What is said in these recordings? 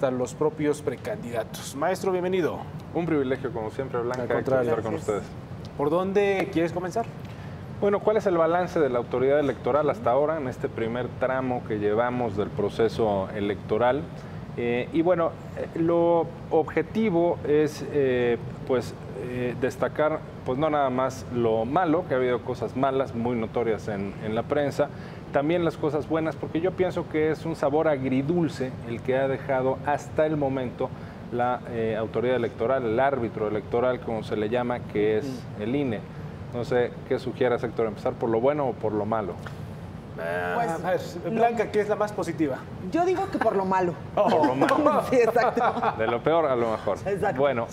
hasta los propios precandidatos. Maestro, bienvenido. Un privilegio, como siempre, Blanca, estar con ustedes. ¿Por dónde quieres comenzar? Bueno, ¿cuál es el balance de la autoridad electoral hasta ahora en este primer tramo que llevamos del proceso electoral? Y bueno, lo objetivo es destacar pues no nada más lo malo, que ha habido cosas malas muy notorias en la prensa, también las cosas buenas, porque yo pienso que es un sabor agridulce el que ha dejado hasta el momento la autoridad electoral, el árbitro electoral, como se le llama, que es el INE. No sé, ¿qué sugieras, Héctor? ¿Empezar por lo bueno o por lo malo? Pues, a ver, Blanca, ¿qué es la más positiva? Yo digo que por lo malo. Por lo malo. Sí, exacto. De lo peor a lo mejor. Exacto. Bueno,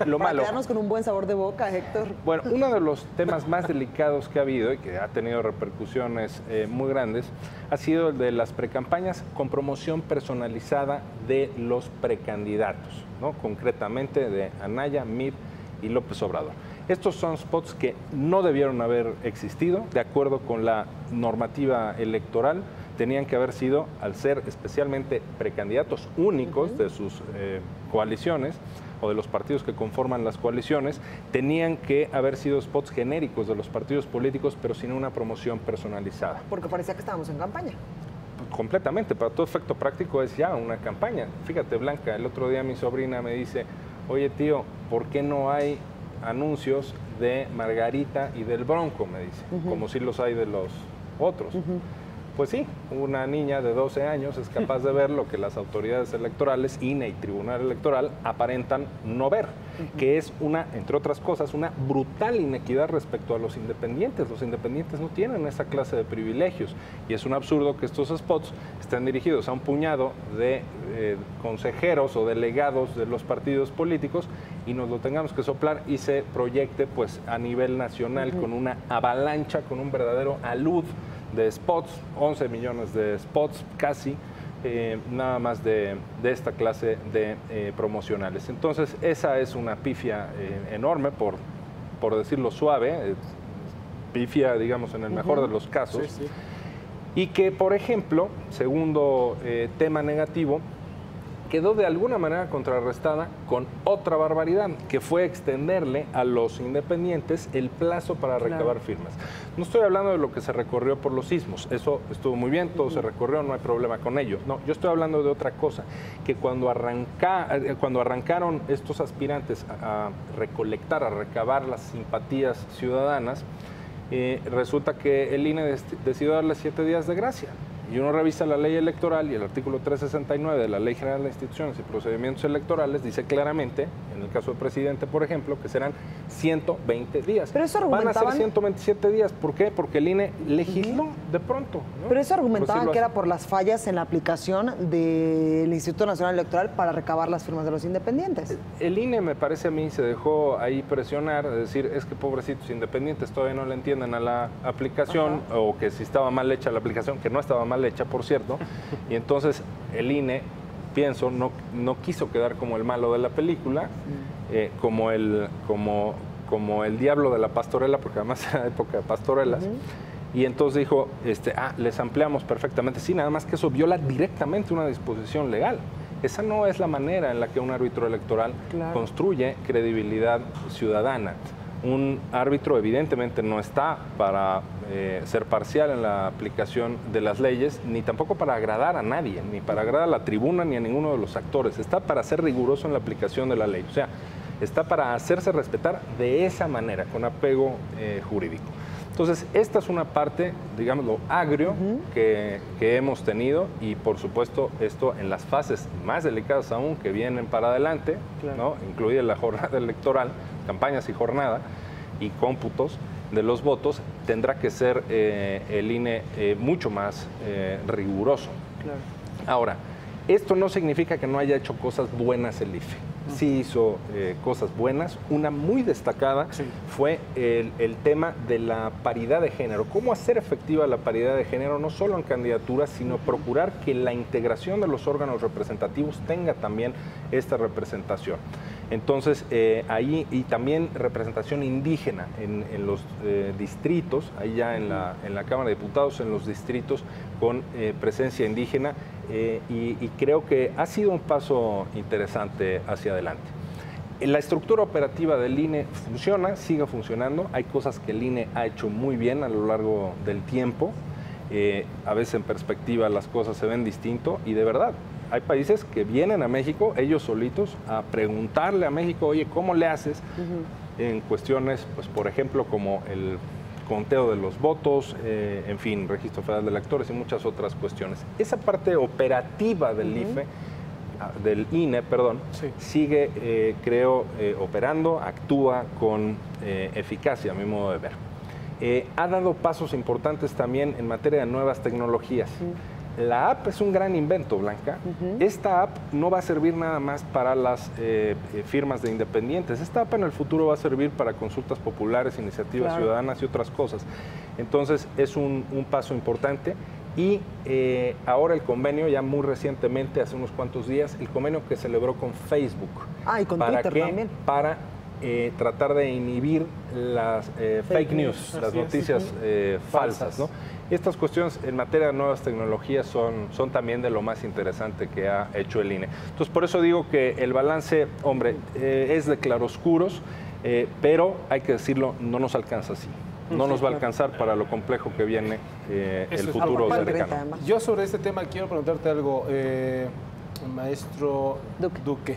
lo Para malo. quedarnos con un buen sabor de boca, Héctor. Bueno, uno de los temas más delicados que ha habido y que ha tenido repercusiones muy grandes ha sido el de las precampañas con promoción personalizada de los precandidatos, ¿no? Concretamente de Anaya, Mid y López Obrador. Estos son spots que no debieron haber existido, de acuerdo con la normativa electoral, tenían que haber sido, al ser especialmente precandidatos únicos de sus coaliciones o de los partidos que conforman las coaliciones, tenían que haber sido spots genéricos de los partidos políticos, pero sin una promoción personalizada. Porque parecía que estábamos en campaña. Completamente, para todo efecto práctico es ya una campaña. Fíjate, Blanca, el otro día mi sobrina me dice, oye tío, ¿por qué no hay anuncios de Margarita y del Bronco? Me dice, como si los hay de los otros. Pues sí, una niña de 12 años es capaz de ver lo que las autoridades electorales, INE y Tribunal Electoral, aparentan no ver, que es una, entre otras cosas, una brutal inequidad respecto a los independientes. Los independientes no tienen esa clase de privilegios y es un absurdo que estos spots estén dirigidos a un puñado de consejeros o delegados de los partidos políticos y nos lo tengamos que soplar y se proyecte pues a nivel nacional con una avalancha, con un verdadero alud de spots, 11 millones de spots casi, nada más de esta clase de promocionales. Entonces, esa es una pifia enorme, por decirlo suave, pifia, digamos, en el mejor de los casos, Sí, sí. y que, por ejemplo, segundo tema negativo, quedó de alguna manera contrarrestada con otra barbaridad, que fue extenderle a los independientes el plazo para recabar firmas. No estoy hablando de lo que se recorrió por los sismos, eso estuvo muy bien, todo se recorrió, no hay problema con ello. No, yo estoy hablando de otra cosa, que cuando arrancaron estos aspirantes a recolectar, a recabar las simpatías ciudadanas, resulta que el INE decidió darle 7 días de gracia. Y uno revisa la ley electoral y el artículo 369 de la Ley General de Instituciones y Procedimientos Electorales dice claramente, en el caso del presidente, por ejemplo, que serán 120 días. Pero eso van a ser argumentaban... 127 días. ¿Por qué? Porque el INE legisló de pronto, ¿no? Pero eso argumentaban Por que era por las fallas en la aplicación del Instituto Nacional Electoral para recabar las firmas de los independientes. El INE, me parece a mí, se dejó ahí presionar, es decir, es que pobrecitos independientes todavía no le entienden a la aplicación, o que si estaba mal hecha la aplicación, que no estaba mal hecha, por cierto, y entonces el INE, pienso, no quiso quedar como el malo de la película, como el diablo de la pastorela, porque además era época de pastorelas, y entonces dijo, les ampliamos perfectamente. Sí, nada más que eso viola directamente una disposición legal. Esa no es la manera en la que un árbitro electoral construye credibilidad ciudadana. Un árbitro evidentemente no está para ser parcial en la aplicación de las leyes, ni tampoco para agradar a nadie, ni para agradar a la tribuna, ni a ninguno de los actores. Está para ser riguroso en la aplicación de la ley. O sea, está para hacerse respetar de esa manera, con apego jurídico. Entonces, esta es una parte, digámoslo, agrio que hemos tenido, y por supuesto esto en las fases más delicadas aún que vienen para adelante, ¿no? Incluida la jornada electoral, campañas y jornada y cómputos de los votos, tendrá que ser el INE mucho más riguroso. Ahora, esto no significa que no haya hecho cosas buenas el IFE. Sí hizo cosas buenas. Una muy destacada fue el tema de la paridad de género. Cómo hacer efectiva la paridad de género, no solo en candidaturas, sino procurar que la integración de los órganos representativos tenga también esta representación. Entonces, ahí, y también representación indígena en los distritos, ahí ya en la Cámara de Diputados, en los distritos con presencia indígena. y creo que ha sido un paso interesante hacia adelante. La estructura operativa del INE funciona, sigue funcionando. Hay cosas que el INE ha hecho muy bien a lo largo del tiempo. A veces en perspectiva las cosas se ven distinto y de verdad, hay países que vienen a México, ellos solitos, a preguntarle a México, oye, ¿cómo le haces? En cuestiones, pues por ejemplo, como el conteo de los votos, en fin, Registro Federal de Electores y muchas otras cuestiones. Esa parte operativa del IFE, del INE, perdón, sigue, creo, operando, actúa con eficacia, a mi modo de ver. Ha dado pasos importantes también en materia de nuevas tecnologías. La app es un gran invento, Blanca. Esta app no va a servir nada más para las firmas de independientes. Esta app en el futuro va a servir para consultas populares, iniciativas ciudadanas y otras cosas. Entonces, es un paso importante. Y ahora el convenio, ya muy recientemente, hace unos cuantos días, el convenio que celebró con Facebook. Y con Twitter también. Para tratar de inhibir las fake news, las noticias falsas, ¿no? Estas cuestiones en materia de nuevas tecnologías son también de lo más interesante que ha hecho el INE. Entonces, por eso digo que el balance, hombre, es de claroscuros, pero hay que decirlo, no nos alcanza así. No nos va a alcanzar para lo complejo que viene el futuro cercano. Yo sobre este tema quiero preguntarte algo, maestro Duque.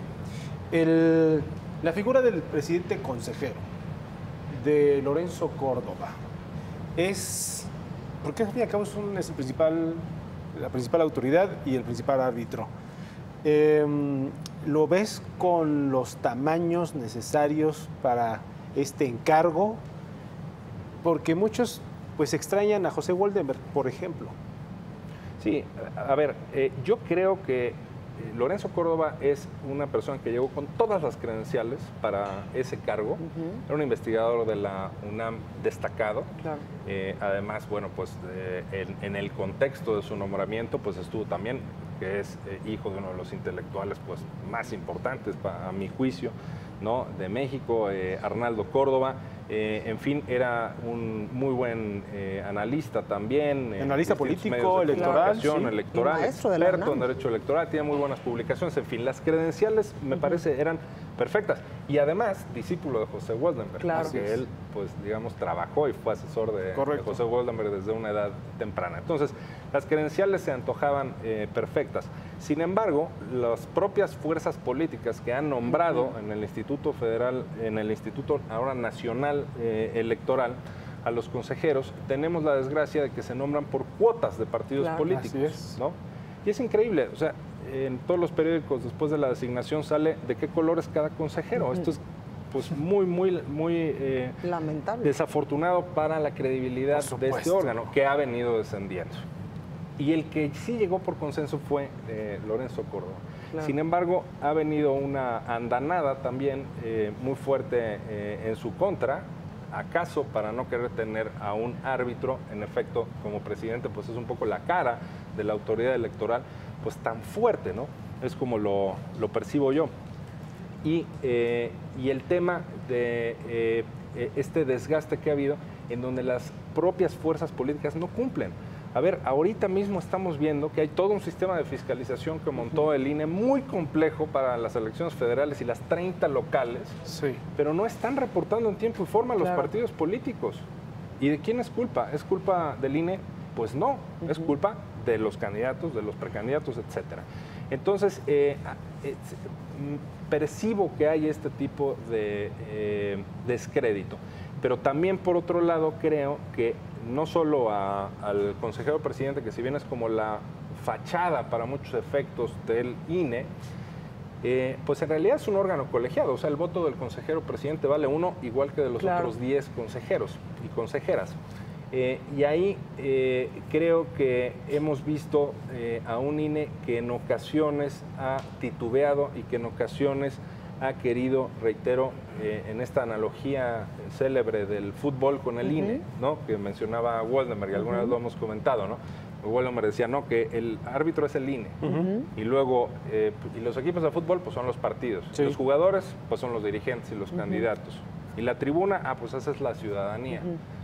La figura del presidente consejero, de Lorenzo Córdoba, porque al fin y al cabo es la principal autoridad y el principal árbitro. ¿Lo ves con los tamaños necesarios para este encargo? Porque muchos pues extrañan a José Woldenberg, por ejemplo. Sí, a ver, yo creo que Lorenzo Córdoba es una persona que llegó con todas las credenciales para ese cargo. Era un investigador de la UNAM destacado. Claro. Además, bueno, pues en el contexto de su nombramiento, pues estuvo también, que es hijo de uno de los intelectuales pues más importantes, a mi juicio, ¿no?, de México, Arnaldo Córdoba. En fin, era un muy buen analista también. Analista político, electoral. Electoral, experto en derecho electoral, tiene muy buenas publicaciones. En fin, las credenciales me parece eran perfectas. Y además, discípulo de José Woldenberg, que él, pues digamos, trabajó y fue asesor de José Woldenberg desde una edad temprana. Entonces, las credenciales se antojaban perfectas. Sin embargo, las propias fuerzas políticas que han nombrado en el Instituto Federal, en el Instituto ahora Nacional Electoral, a los consejeros, tenemos la desgracia de que se nombran por cuotas de partidos políticos, ¿no? Y es increíble, o sea, en todos los periódicos después de la designación sale de qué color es cada consejero. Esto es pues muy lamentable, desafortunado para la credibilidad de este órgano que ha venido descendiendo. Y el que sí llegó por consenso fue Lorenzo Córdoba. Claro. Sin embargo, ha venido una andanada también muy fuerte en su contra. ¿Acaso para no querer tener a un árbitro, en efecto, como presidente, pues es un poco la cara de la autoridad electoral, pues tan fuerte, ¿no? Es como lo percibo yo. Y el tema de este desgaste que ha habido en donde las propias fuerzas políticas no cumplen. A ver, ahorita mismo estamos viendo que hay todo un sistema de fiscalización que montó el INE muy complejo para las elecciones federales y las 30 locales, pero no están reportando en tiempo y forma los partidos políticos. ¿Y de quién es culpa? ¿Es culpa del INE? Pues no, es culpa de los candidatos, de los precandidatos, etcétera. Entonces, percibo que hay este tipo de descrédito. Pero también, por otro lado, creo que no solo al consejero presidente, que si bien es como la fachada para muchos efectos del INE, pues en realidad es un órgano colegiado. O sea, el voto del consejero presidente vale uno igual que de los otros 10 consejeros y consejeras. Y ahí creo que hemos visto a un INE que en ocasiones ha titubeado y que en ocasiones ha querido, reitero, en esta analogía célebre del fútbol con el INE, ¿no?, que mencionaba Woldenberg, y alguna vez lo hemos comentado, ¿no? Woldenberg decía, no, que el árbitro es el INE, y luego, y los equipos de fútbol, pues son los partidos, los jugadores, pues son los dirigentes y los candidatos, y la tribuna, pues esa es la ciudadanía.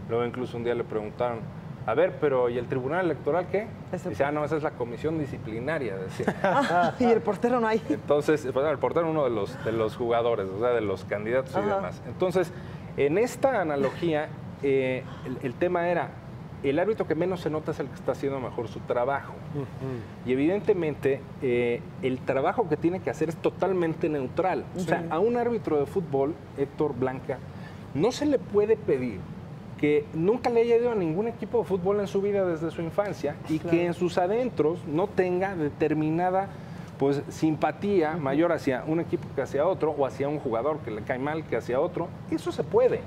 Luego incluso un día le preguntaron, A ver, pero ¿y el Tribunal Electoral qué? Ese Dice, no, esa es la comisión disciplinaria, decía. Y el portero no hay. Entonces, el portero es uno de los jugadores, o sea, de los candidatos y demás. Entonces, en esta analogía, el tema era, el árbitro que menos se nota es el que está haciendo mejor su trabajo. Y evidentemente, el trabajo que tiene que hacer es totalmente neutral. O sea, a un árbitro de fútbol, Héctor Blanca, no se le puede pedir que nunca le haya ido a ningún equipo de fútbol en su vida desde su infancia y que en sus adentros no tenga determinada pues simpatía mayor hacia un equipo que hacia otro o hacia un jugador que le cae mal que hacia otro. Eso se puede.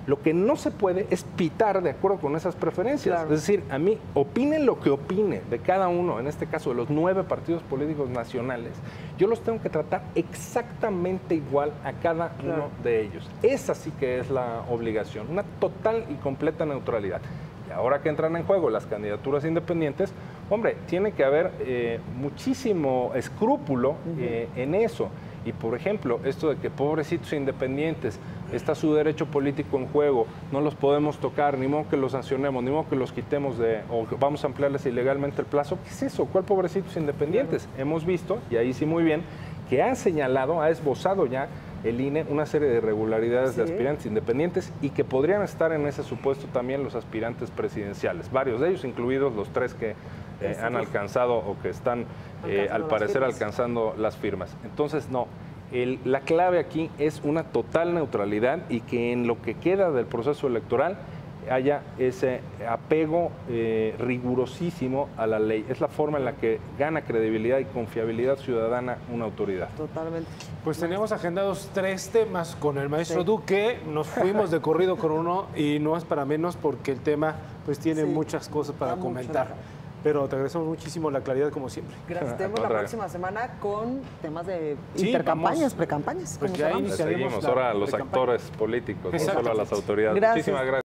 Lo que no se puede es pitar de acuerdo con esas preferencias. Claro. Es decir, a mí, opine lo que opine de cada uno, en este caso de los 9 partidos políticos nacionales, yo los tengo que tratar exactamente igual a cada uno de ellos. Esa sí que es la obligación, una total y completa neutralidad. Y ahora que entran en juego las candidaturas independientes, hombre, tiene que haber muchísimo escrúpulo en eso. Y, por ejemplo, esto de que pobrecitos independientes, está su derecho político en juego, no los podemos tocar, ni modo que los sancionemos, ni modo que los quitemos o que vamos a ampliarles ilegalmente el plazo. ¿Qué es eso? ¿Cuál pobrecitos independientes? Hemos visto, y ahí sí muy bien, que ha señalado, ha esbozado ya el INE una serie de irregularidades de aspirantes independientes y que podrían estar en ese supuesto también los aspirantes presidenciales, varios de ellos, incluidos los 3 que han alcanzado o que están al parecer alcanzando las firmas. Entonces, no, la clave aquí es una total neutralidad y que en lo que queda del proceso electoral haya ese apego rigurosísimo a la ley. Es la forma en la que gana credibilidad y confiabilidad ciudadana una autoridad. Totalmente. Pues tenemos agendados 3 temas con el maestro Duque. Nos fuimos de corrido con uno y no es para menos porque el tema pues tiene muchas cosas para comentar. Pero te agradecemos muchísimo la claridad, como siempre. Gracias. Tenemos la próxima semana con temas de intercampañas, precampañas. Pues ya seguimos ahora a los actores políticos, no solo a las autoridades. Gracias. Muchísimas gracias.